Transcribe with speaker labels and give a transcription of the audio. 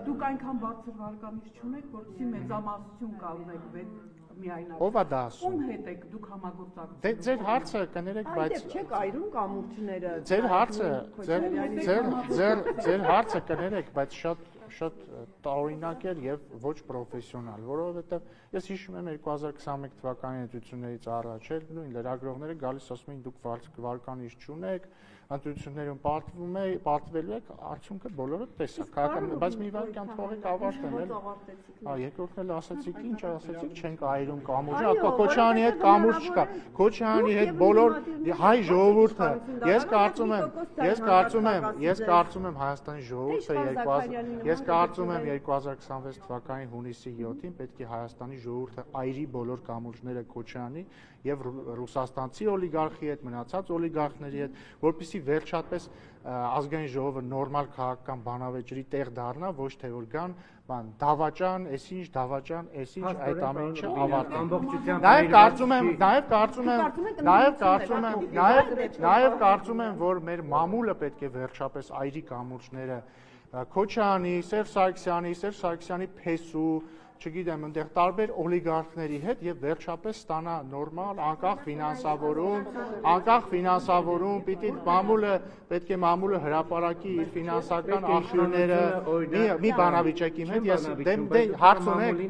Speaker 1: Դուք այնքան բարձր վարկանիշ չունեք, որպեսզի մեծամասնություն կազմեք միայնակ։
Speaker 2: Ով է դա ասում։
Speaker 1: Ում հետ եք դուք համագործակցում։
Speaker 2: Դե ձեր հարցը կներեք, բայց
Speaker 3: Այնտեղ չեք այրում կամուրջները։
Speaker 2: ձեր հարցը կներեք, բայց շատ տարօրինակ էր եւ ոչ պրոֆեսիոնալ, որովհետեւ ես հիշում եմ 2021 թվականի ընտրություններից առաջ էլ նույն լրագրողները գալիս ասում էին դուք վարկանիշ չունեք, ընտրություններում պարտվելու եք, արդյունքը բոլորը տեսակ, բայց մի վարքյան թողեք ավարտեն էլ։ Երկրորդն էլ ասացիք, ինչ ասացիք, չենք այրում կամուրջը, Քոչարյանի հետ կամուրջ չկա, Քոչարյանի հետ բոլոր հայ ժողովուրդը, ես կարծում եմ Հայաստանի ժողովուրդը Ես կարծում եմ 2026 թվականի հունիսի 7-ին պետք է Հայաստանի ժողովուրդը այրի բոլոր կամուրջները Քոչարյանի եւ ռուսաստանցի օլիգարխի հետ, մնացած օլիգարխների հետ, որպեսզի վերջապես ազգային ժողովը նորմալ քաղաքական բանավեճերի տեղ դառնա, ոչ թե որ գան դավաճան, այսինչ այդ ամեն ինչը ավարտեն։ Նաեւ կարծում եմ, որ մեր մամուլը պետք է վերջապես այրի կամուրջները Քոչարյանի, Սերժ Սարգսյանի փեսու, չգիտեմ, այնտեղ տարբեր օլիգարխների հետ եւ վերջապես ստանա նորմալ, անկախ ֆինանսավորում, պետք է մամուլը հրապարակի իր ֆինանսական աղբյուրները, մի բանավիճակի հետ, ես հարց ունեք